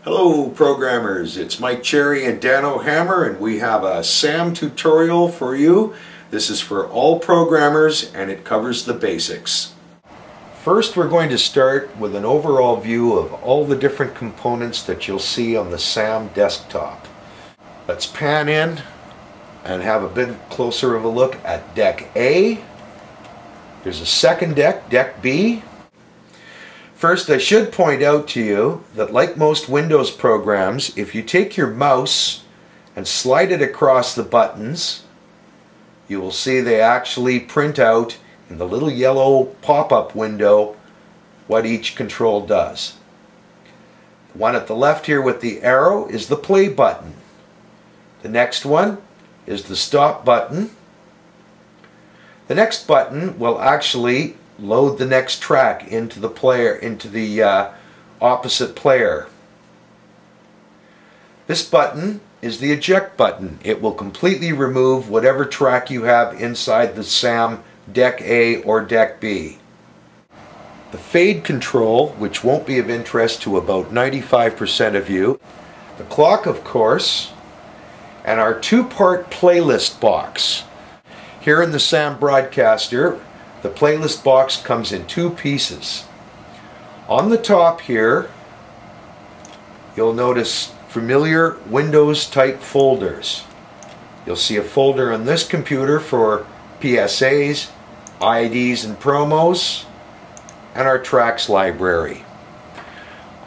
Hello programmers, it's Mike Cherry and Dan O'Hammer, and we have a SAM tutorial for you. This is for all programmers and it covers the basics. First, we're going to start with an overall view of all the different components that you'll see on the SAM desktop. Let's pan in and have a bit closer of a look at deck A. There's a second deck, deck B. First, I should point out to you that like most Windows programs, if you take your mouse and slide it across the buttons, you will see they actually print out in the little yellow pop-up window what each control does. The one at the left here with the arrow is the play button. The next one is the stop button. The next button will actually load the next track into the player, into the opposite player. This button is the eject button. It will completely remove whatever track you have inside the SAM deck A or deck B. The fade control, which won't be of interest to about 95% of you. The clock, of course, and our two-part playlist box. Here in the SAM Broadcaster, the playlist box comes in two pieces. On the top here, you'll notice familiar Windows type folders. You'll see a folder on this computer for PSAs, IDs and promos, and our tracks library.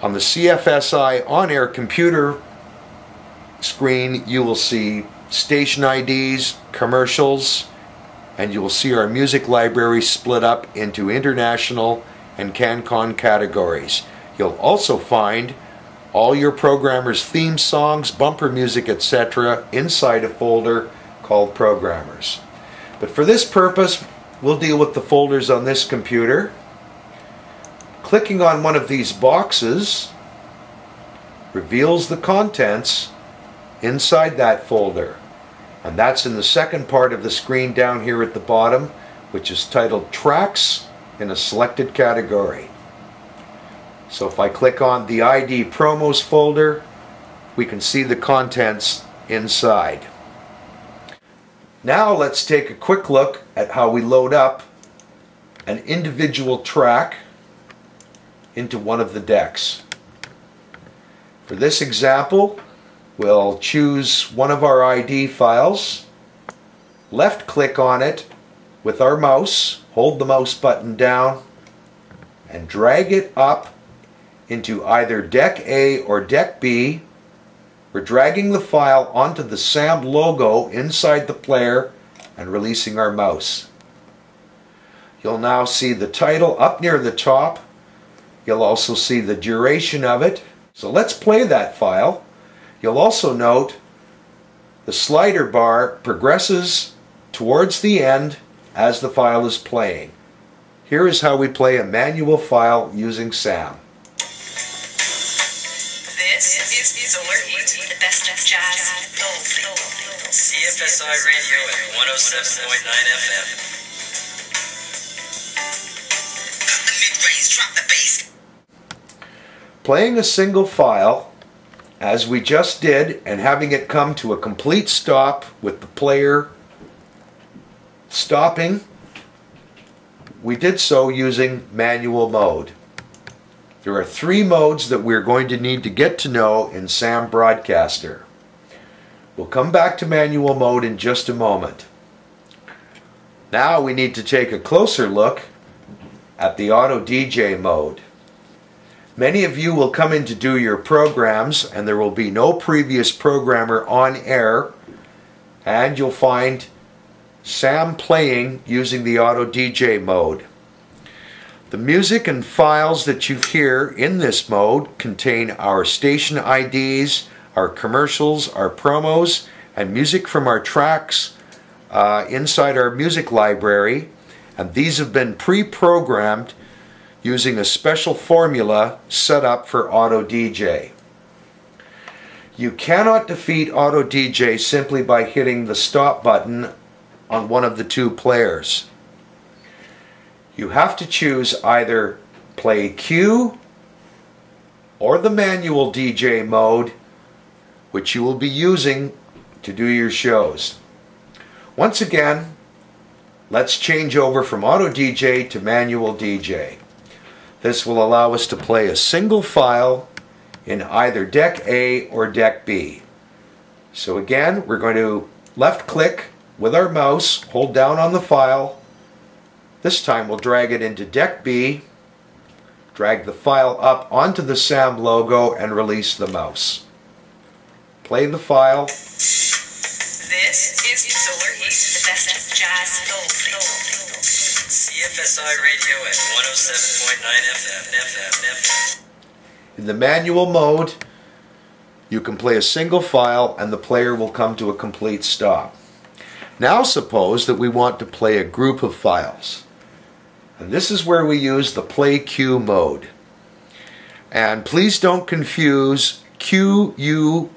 On the CFSI on-air computer screen, you will see station IDs, commercials, and you will see our music library split up into international and CanCon categories. You'll also find all your programmers' theme songs, bumper music, etc. inside a folder called Programmers. But for this purpose, we'll deal with the folders on this computer. Clicking on one of these boxes reveals the contents inside that folder. And that's in the second part of the screen down here at the bottom, which is titled Tracks in a selected category. So if I click on the ID Promos folder, we can see the contents inside. Now let's take a quick look at how we load up an individual track into one of the decks. For this example, we'll choose one of our ID files, left click on it with our mouse, hold the mouse button down, and drag it up into either deck A or deck B. We're dragging the file onto the SAM logo inside the player and releasing our mouse. You'll now see the title up near the top. You'll also see the duration of it. So let's play that file. You'll also note the slider bar progresses towards the end as the file is playing. Here is how we play a manual file using SAM. This is Alert 8 with the best of jazz. CFSI Radio at 107.9 FM. Cut the mid-range, drop the bass. Playing a single file, as we just did, and having it come to a complete stop with the player stopping, we did so using manual mode. There are three modes that we're going to need to get to know in SAM Broadcaster. We'll come back to manual mode in just a moment. Now we need to take a closer look at the Auto DJ mode. Many of you will come in to do your programs and there will be no previous programmer on air, and you'll find SAM playing using the Auto DJ mode. The music and files that you hear in this mode contain our station IDs, our commercials, our promos, and music from our tracks inside our music library, and these have been pre-programmed using a special formula set up for Auto DJ. You cannot defeat Auto DJ simply by hitting the stop button on one of the two players. You have to choose either play cue or the manual DJ mode, which you will be using to do your shows. Once again, let's change over from auto DJ to manual DJ. This will allow us to play a single file in either deck A or deck B. So again, we're going to left click with our mouse, hold down on the file. This time we'll drag it into deck B, drag the file up onto the SAM logo and release the mouse. Play the file. This is Solar Heat, the best of jazz gold. CFSI Radio at 107.9 FM. In the manual mode, you can play a single file and the player will come to a complete stop. Now suppose that we want to play a group of files. And this is where we use the play queue mode. And please don't confuse QUEUE,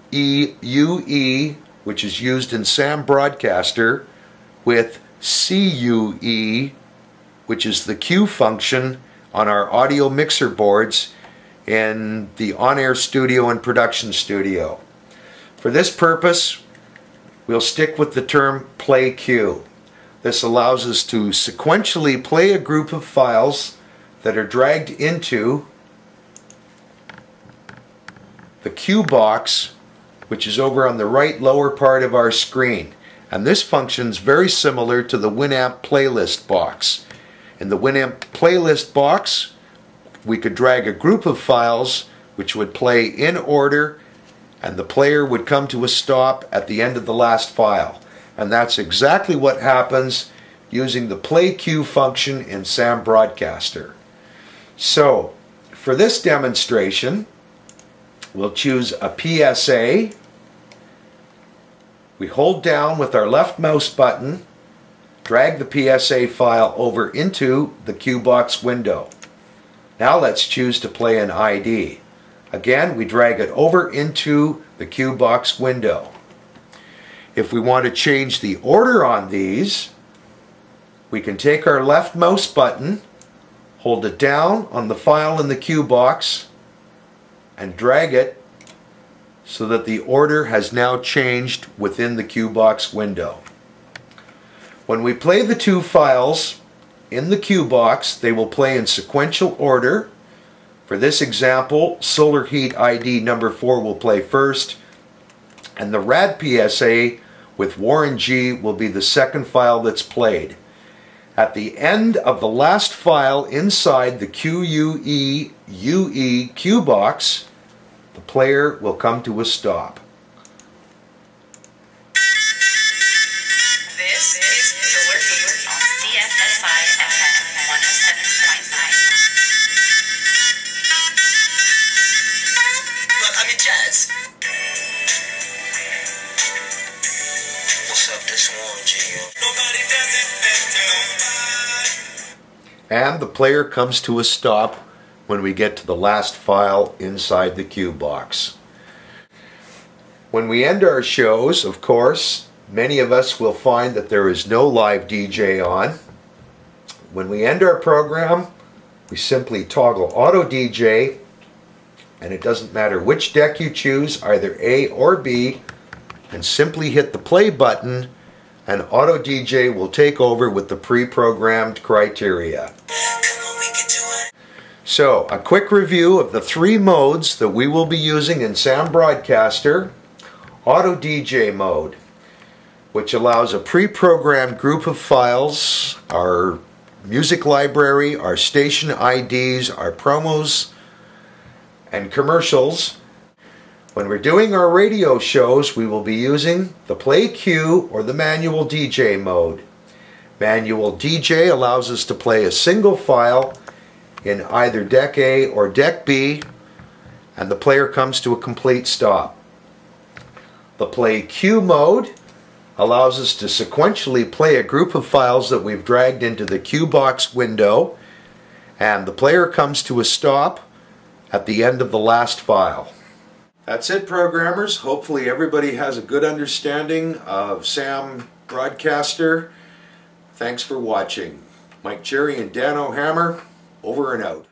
which is used in SAM Broadcaster, with CUE, which is the cue function on our audio mixer boards in the on-air studio and production studio. For this purpose, we'll stick with the term play queue. This allows us to sequentially play a group of files that are dragged into the cue box, which is over on the right lower part of our screen. And this functions very similar to the Winamp playlist box. In the Winamp playlist box, we could drag a group of files which would play in order, and the player would come to a stop at the end of the last file. And that's exactly what happens using the play queue function in SAM Broadcaster. So, for this demonstration, we'll choose a PSA. We hold down with our left mouse button, drag the PSA file over into the cue box window. Now let's choose to play an ID. Again, we drag it over into the cue box window. If we want to change the order on these, we can take our left mouse button, hold it down on the file in the cue box, and drag it so that the order has now changed within the cue box window. When we play the two files in the cue box, they will play in sequential order. For this example, Solar Heat ID number 4 will play first, and the Rad PSA with Warren G will be the second file that's played. At the end of the last file inside the QUEUE cue box, the player will come to a stop. This is Solar Heat on CFSI FM 107.9. Look, I'm in jazz. What's up, this one, G? Nobody does it better. And the player comes to a stop when we get to the last file inside the cue box. When we end our shows, of course, many of us will find that there is no live DJ on. When we end our program, we simply toggle auto DJ, and it doesn't matter which deck you choose, either A or B, and simply hit the play button, and auto DJ will take over with the pre-programmed criteria. So, a quick review of the 3 modes that we will be using in SAM Broadcaster. Auto DJ mode, which allows a pre-programmed group of files, our music library, our station IDs, our promos, and commercials. When we're doing our radio shows, we will be using the play queue or the manual DJ mode. Manual DJ allows us to play a single file in either deck A or deck B, and the player comes to a complete stop. The play queue mode allows us to sequentially play a group of files that we've dragged into the cue box window, and the player comes to a stop at the end of the last file. That's it, programmers. Hopefully everybody has a good understanding of SAM Broadcaster. Thanks for watching. Mike Cherry and Dan O'Hammer, over and out.